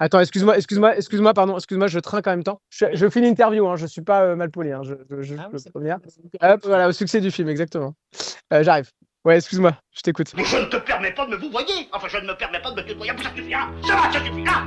Attends, excuse-moi, pardon, excuse-moi, je trinque en même temps. Je fais l'interview, hein, je suis pas mal poli, hein, je Ah peux oui, c'est prévenir. Hop, voilà, au succès du film, exactement. J'arrive. Ouais, excuse-moi, je t'écoute. Mais je ne te permets pas de me vous voyer. Enfin, je ne me permets pas de me tutoyer. Ça suffira. Ça suffira.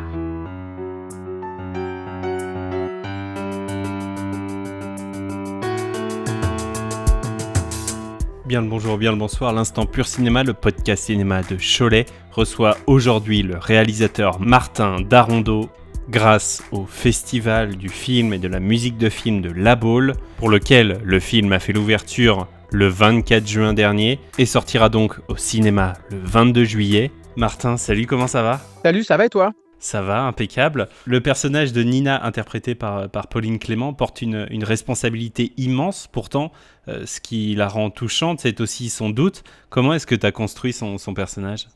bien le bonjour, bien le bonsoir. L'Instant Pur Cinéma, le podcast cinéma de Cholet, reçoit aujourd'hui le réalisateur Martin Darondeau grâce au Festival du film et de la musique de film de La Baule, pour lequel le film a fait l'ouverture le 24 juin dernier et sortira donc au cinéma le 22 juillet. Martin, salut, comment ça va ? Salut, ça va et toi? Ça va, impeccable. Le personnage de Nina, interprété par Pauline Clément, porte une responsabilité immense. Pourtant, ce qui la rend touchante, c'est aussi son doute. Comment est-ce que tu as construit son personnage ?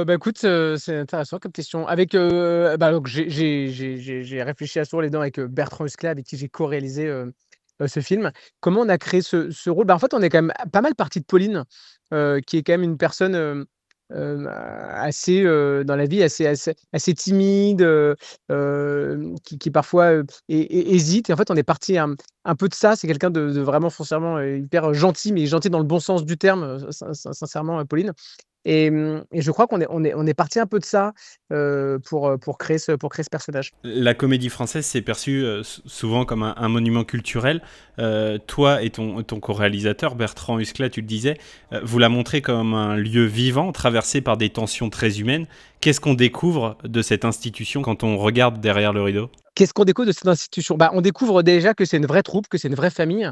Écoute, c'est intéressant comme question. Avec, donc j'ai réfléchi à ce rôle les dents avec Bertrand Huskla, avec qui j'ai co-réalisé ce film. Comment on a créé ce rôle? En fait, on est quand même pas mal parti de Pauline, qui est quand même une personne assez, dans la vie, assez timide, qui parfois hésite. Et en fait, on est parti un peu de ça. C'est quelqu'un de vraiment foncièrement hyper gentil, mais gentil dans le bon sens du terme, sincèrement, Pauline. Et je crois qu'on est parti un peu de ça pour créer ce personnage. La comédie française s'est perçue souvent comme un monument culturel. Toi et ton co-réalisateur, Bertrand Huskla, tu le disais, vous la montrez comme un lieu vivant, traversé par des tensions très humaines. Qu'est-ce qu'on découvre de cette institution quand on regarde derrière le rideau ? Qu'est-ce qu'on découvre de cette institution? On découvre déjà que c'est une vraie troupe, que c'est une vraie famille.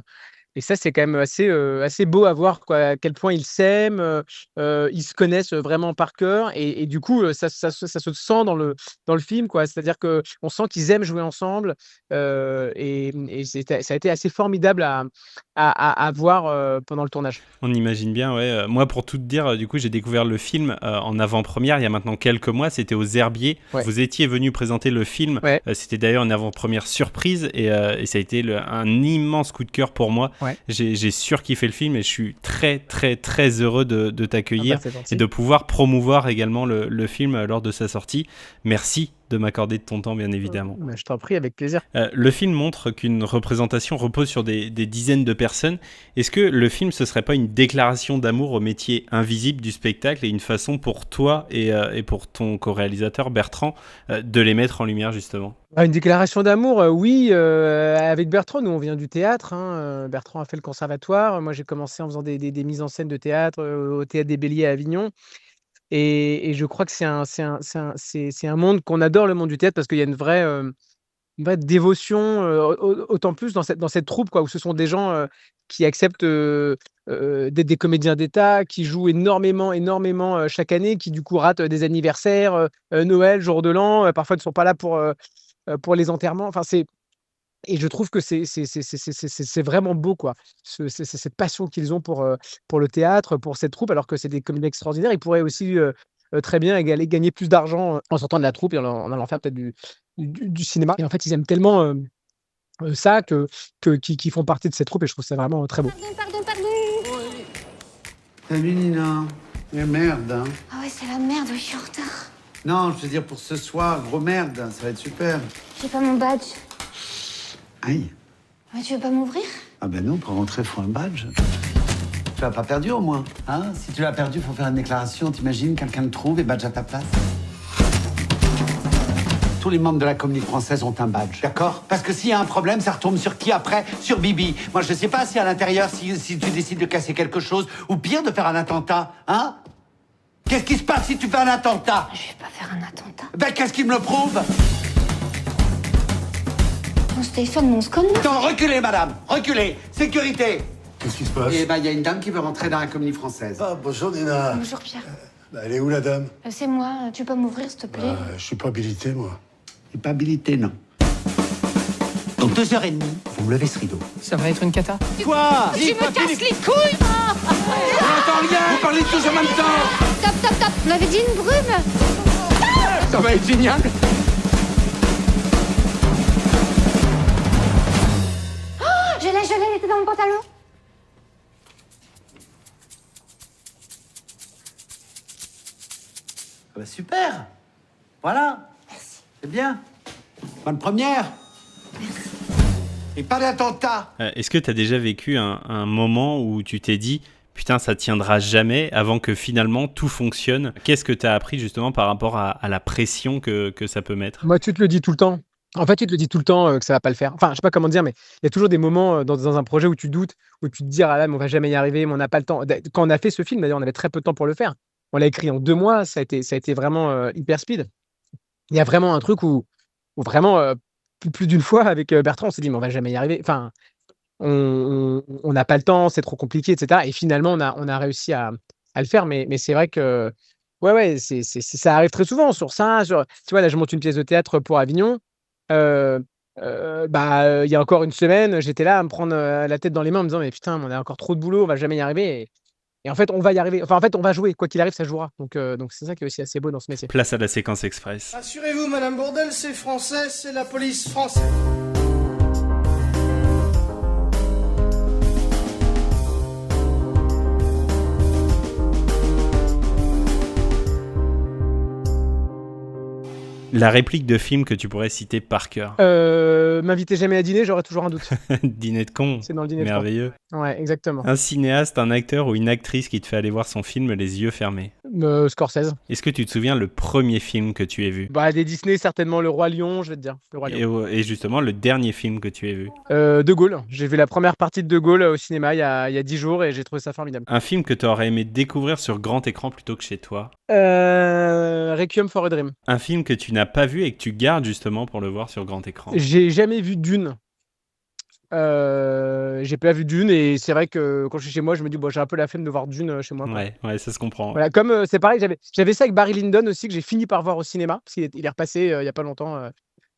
Et ça, c'est quand même assez beau à voir, quoi, à quel point ils s'aiment, ils se connaissent vraiment par cœur. Et du coup, ça se sent dans le film, quoi. C'est-à-dire qu'on sent qu'ils aiment jouer ensemble. Et ça a été assez formidable à voir pendant le tournage. On imagine bien, ouais. Moi, pour tout te dire, du coup, j'ai découvert le film en avant-première il y a maintenant quelques mois. C'était aux Herbiers. Ouais. Vous étiez venu présenter le film. Ouais. C'était d'ailleurs une avant-première surprise et ça a été un immense coup de cœur pour moi. Ouais. J'ai surkiffé le film et je suis très, très, très heureux de t'accueillir C'est gentil. et de pouvoir promouvoir également le film lors de sa sortie. Merci de m'accorder de ton temps, bien évidemment. Je t'en prie, avec plaisir. Le film montre qu'une représentation repose sur des dizaines de personnes. Est-ce que le film, ce serait pas une déclaration d'amour au métier invisible du spectacle et une façon pour toi et pour ton co-réalisateur Bertrand de les mettre en lumière, justement ? Une déclaration d'amour, oui, avec Bertrand, nous on vient du théâtre, hein, Bertrand a fait le conservatoire. Moi j'ai commencé en faisant des mises en scène de théâtre, au Théâtre des Béliers à Avignon. Et je crois que c'est un monde qu'on adore, le monde du théâtre, parce qu'il y a une vraie dévotion, autant plus dans cette troupe, quoi, où ce sont des gens qui acceptent d'être des comédiens d'État, qui jouent énormément chaque année, qui du coup ratent des anniversaires, Noël, jour de l'an, parfois ne sont pas là pour les enterrements. Enfin, et je trouve que c'est vraiment beau, quoi. C'est cette passion qu'ils ont pour le théâtre, pour cette troupe, alors que c'est des comédiens extraordinaires. Ils pourraient aussi très bien gagner plus d'argent en sortant de la troupe et en allant faire peut-être du cinéma. Et en fait, ils aiment tellement ça qu'ils font partie de cette troupe, et je trouve ça vraiment très beau. Pardon. Salut Nina. Mais merde, hein. Ah ouais, c'est la merde, je suis en retard. Non, je veux dire pour ce soir, gros merde, ça va être super. J'ai pas mon badge. Aïe. Mais tu veux pas m'ouvrir? Ah ben non, pour rentrer, faut un badge. Tu l'as pas perdu au moins, hein? Si tu l'as perdu, faut faire une déclaration, t'imagines, quelqu'un le trouve et badge à ta place. Tous les membres de la Comédie Française ont un badge, d'accord? Parce que s'il y a un problème, ça retombe sur qui après? Sur Bibi. Moi, je sais pas si à l'intérieur, si tu décides de casser quelque chose, ou pire, de faire un attentat, hein? Qu'est-ce qui se passe si tu fais un attentat? Je vais pas faire un attentat. Ben, qu'est-ce qui me le prouve? On se téléphone, mais on se connaît. Non, reculez, madame, reculez. Sécurité. Qu'est-ce qui se passe? Eh ben, il y a une dame qui veut rentrer dans la Comédie Française. Ah, bonjour Nina. Bonjour Pierre. Elle est où la dame? C'est moi, tu peux pas m'ouvrir s'il te plaît? Je suis pas habilité, moi. C'est pas habilité, non. Donc 2h30, vous me levez ce rideau. Ça va être une cata. Quoi? Tu me casses les couilles! J'entends rien. Vous parlez tous en même temps. Stop. On avait dit une brume. Ça va être génial. Je l'ai, elle était dans mon pantalon. Ah bah super. Voilà. Merci. C'est bien. Bonne première. Et pas d'attentat. Est-ce que tu as déjà vécu un moment où tu t'es dit « Putain, ça tiendra jamais » avant que finalement tout fonctionne? Qu'est-ce que tu as appris justement par rapport à la pression que ça peut mettre? Moi, tu te le dis tout le temps. En fait, tu te le dis tout le temps que ça va pas le faire. Enfin, je sais pas comment dire, mais il y a toujours des moments dans un projet où tu doutes, où tu te dis ah là, mais on va jamais y arriver, mais on n'a pas le temps. Quand on a fait ce film, d'ailleurs, on avait très peu de temps pour le faire. On l'a écrit en 2 mois, ça a été vraiment hyper speed. Il y a vraiment un truc où vraiment plus d'une fois avec Bertrand, on s'est dit mais on va jamais y arriver. Enfin, on n'a pas le temps, c'est trop compliqué, etc. Et finalement, on a réussi à le faire. Mais c'est vrai que ouais, ça arrive très souvent sur ça. Tu vois, là, je monte une pièce de théâtre pour Avignon. Il y a encore une semaine, j'étais là à me prendre la tête dans les mains en me disant mais putain, on a encore trop de boulot, on va jamais y arriver. Et en fait, on va y arriver. Enfin, en fait, on va jouer. Quoi qu'il arrive, ça jouera. Donc c'est ça qui est aussi assez beau dans ce métier. Place à la séquence express. Assurez-vous, Madame Bourdelle, c'est français, c'est la police française. La réplique de film que tu pourrais citer par cœur. M'inviter jamais à dîner, j'aurais toujours un doute. Dîner de con. C'est dans le dîner de con. Merveilleux. Ouais, exactement. Un cinéaste, un acteur ou une actrice qui te fait aller voir son film les yeux fermés. Scorsese. Est-ce que tu te souviens le premier film que tu aies vu? Des Disney, certainement Le Roi Lion, je vais te dire. Le Roi Lion. Et justement, le dernier film que tu aies vu? De Gaulle. J'ai vu la première partie de De Gaulle au cinéma il y a 10 jours et j'ai trouvé ça formidable. Un film que tu aurais aimé découvrir sur grand écran plutôt que chez toi? Requiem for a Dream. Un film que tu n'as pas vu et que tu gardes justement pour le voir sur grand écran? J'ai jamais vu Dune. J'ai pas vu Dune et c'est vrai que quand je suis chez moi, je me dis j'ai un peu la flemme de voir Dune chez moi. Quoi. Ouais, ça se comprend. Voilà, comme c'est pareil, j'avais ça avec Barry Lyndon aussi que j'ai fini par voir au cinéma parce qu'il est repassé il y a pas longtemps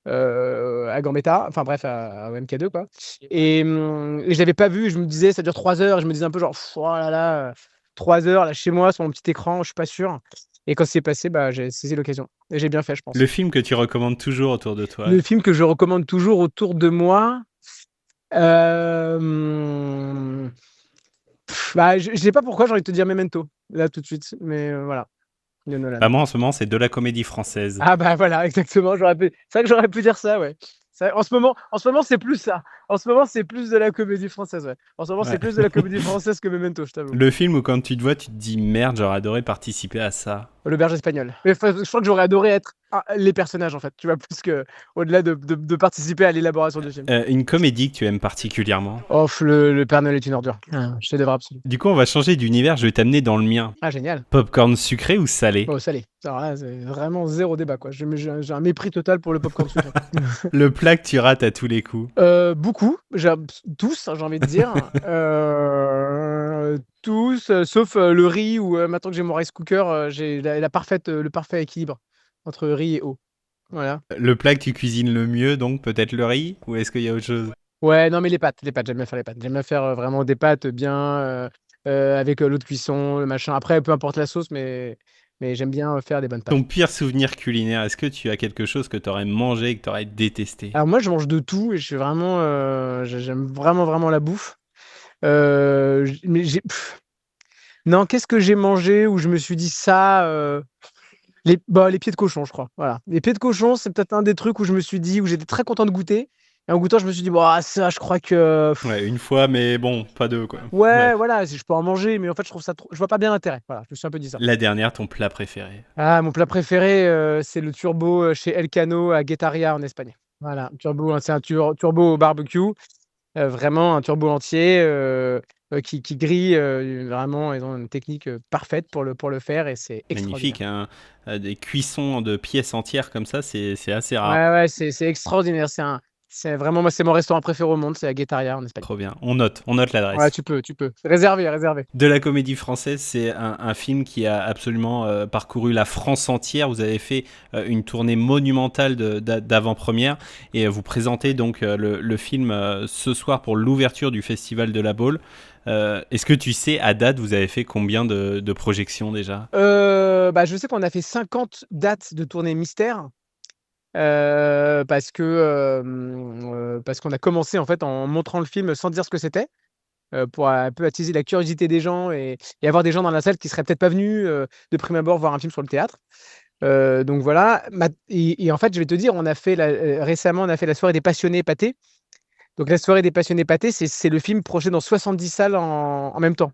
à Gambetta, enfin bref à MK2 quoi. Et je l'avais pas vu, je me disais ça dure 3 heures, je me disais un peu oh là là 3 heures là chez moi sur mon petit écran, je suis pas sûr. Et quand c'est passé, j'ai saisi l'occasion. Et j'ai bien fait, je pense. Le film que tu recommandes toujours autour de toi? Le film que je recommande toujours autour de moi. Je sais pas pourquoi j'ai envie de te dire Memento, là tout de suite. Mais voilà. Bah moi en ce moment c'est de la comédie française. Ah voilà, exactement. C'est vrai que j'aurais pu dire ça, ouais. En ce moment, c'est plus ça. En ce moment, c'est plus de la comédie française, ouais. En ce moment, c'est plus de la comédie française que Memento, je t'avoue. Le film où quand tu te vois, tu te dis merde, j'aurais adoré participer à ça. L'auberge espagnole. Mais je crois que j'aurais adoré être les personnages, en fait. Tu vois, plus que au-delà de participer à l'élaboration du film. Une comédie que tu aimes particulièrement? Le Père Noël est une ordure. Chef-d'œuvre absolu. Du coup, on va changer d'univers, je vais t'amener dans le mien. Ah, génial. Popcorn sucré ou salé? Oh, salé. Alors là, c'est vraiment zéro débat, quoi. J'ai un mépris total pour le popcorn sucré. Le plat que tu rates à tous les coups? Beaucoup. Tous, j'ai envie de dire. Tous, sauf le riz où maintenant que j'ai mon rice cooker, j'ai le parfait équilibre entre riz et eau. Voilà. Le plat que tu cuisines le mieux, donc peut-être le riz? Ou est-ce qu'il y a autre chose? Ouais, non, mais les pâtes, j'aime bien faire les pâtes. J'aime bien faire vraiment des pâtes bien avec l'eau de cuisson, le machin. Après, peu importe la sauce, mais j'aime bien faire des bonnes pâtes. Ton pire souvenir culinaire, est-ce que tu as quelque chose que tu aurais mangé et que tu aurais détesté? Alors moi, je mange de tout et je suis vraiment, j'aime vraiment la bouffe. Mais non, qu'est-ce que j'ai mangé où je me suis dit ça les pieds de cochon, je crois. Voilà. Les pieds de cochon, c'est peut-être un des trucs où je me suis dit, où j'étais très content de goûter. Et en goûtant, je me suis dit, ça, je crois que. Ouais, une fois, mais bon, pas deux, quoi. Ouais, voilà, si je peux en manger, mais en fait, je trouve ça trop. Je vois pas bien l'intérêt. Voilà, je me suis un peu dit ça. La dernière, ton plat préféré? Ah, mon plat préféré, c'est le turbo chez Elcano à Guetaria en Espagne. Voilà, turbo, c'est un turbo au barbecue. Vraiment un turbo entier qui grille vraiment. Ils ont une technique parfaite pour le faire et c'est Magnifique, extraordinaire. hein. Des cuissons de pièces entières comme ça, c'est assez rare. Ouais, c'est extraordinaire. C'est vraiment, moi, c'est mon restaurant préféré au monde, c'est à Guetaria en Espagne. Trop bien. On note l'adresse. Ouais, tu peux. Réservé. De la comédie française, c'est un film qui a absolument parcouru la France entière. Vous avez fait une tournée monumentale d'avant-première et vous présentez donc le film ce soir pour l'ouverture du Festival de la Baule. Est-ce que tu sais, à date, vous avez fait combien de projections déjà? Je sais qu'on a fait 50 dates de tournée mystère. Parce qu'on a commencé en fait en montrant le film sans dire ce que c'était, pour un peu attiser la curiosité des gens et avoir des gens dans la salle qui seraient peut-être pas venus de prime abord voir un film sur le théâtre. Donc voilà. Et en fait, je vais te dire, récemment, on a fait la soirée des passionnés pâtés. Donc la soirée des passionnés pâtés, c'est le film projeté dans 70 salles en même temps.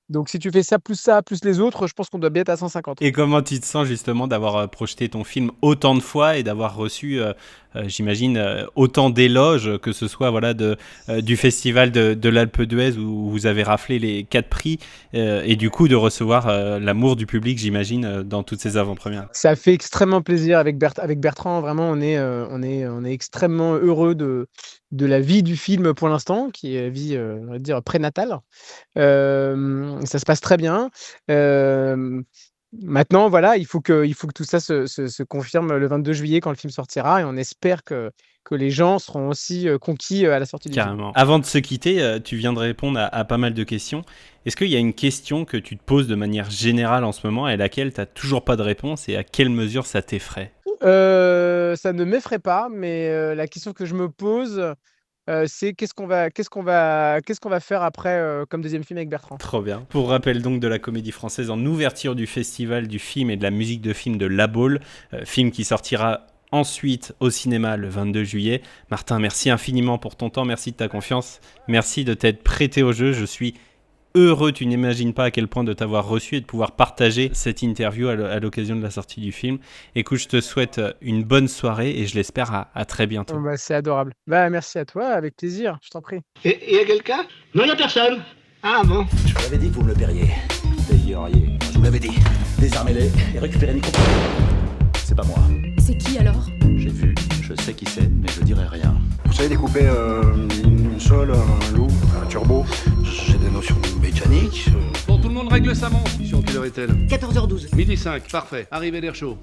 Donc si tu fais ça, plus les autres, je pense qu'on doit bien être à 150. Et comment tu te sens justement d'avoir projeté ton film autant de fois et d'avoir reçu, j'imagine, autant d'éloges, que ce soit du festival de l'Alpe d'Huez où vous avez raflé les 4 prix, et du coup de recevoir l'amour du public, j'imagine, dans toutes ces avant-premières. Ça fait extrêmement plaisir avec Bertrand. Vraiment, on est extrêmement heureux de la vie du film pour l'instant, qui est vie, on va dire, prénatale. Ça se passe très bien. Maintenant, voilà, il faut que tout ça se confirme le 22 juillet quand le film sortira, et on espère que les gens seront aussi conquis à la sortie du film. Carrément. Avant de se quitter, tu viens de répondre à pas mal de questions. Est-ce qu'il y a une question que tu te poses de manière générale en ce moment et à laquelle tu n'as toujours pas de réponse, et à quelle mesure ça t'effraie ? Ça ne m'effraie pas, mais la question que je me pose, c'est qu'est-ce qu'on va faire après comme deuxième film avec Bertrand. Trop bien. Pour rappel donc de la Comédie Française en ouverture du festival du film et de la musique de film de La Baule, film qui sortira ensuite au cinéma le 22 juillet. Martin, merci infiniment pour ton temps, merci de ta confiance, merci de t'être prêté au jeu. Je suis heureux, tu n'imagines pas à quel point, de t'avoir reçu et de pouvoir partager cette interview à l'occasion de la sortie du film. Écoute, je te souhaite une bonne soirée et je l'espère à très bientôt. Bah, c'est adorable. Bah, merci à toi, avec plaisir, je t'en prie. Et y a quelqu'un? Non, y a personne. Ah bon? Je vous l'avais dit que vous me le paieriez. Payeriez. Je vous l'avais dit. Désarmez-les et récupérez Nico. C'est pas moi. C'est qui alors? J'ai vu, je sais qui c'est, mais je dirai rien. Vous savez découper une sole, un loup, un turbo? J'ai des notions mécaniques. Bon, tout le monde règle sa montre. Mission, quelle heure est-elle? 14h12. Midi 5, parfait. Arrivée d'air chaud.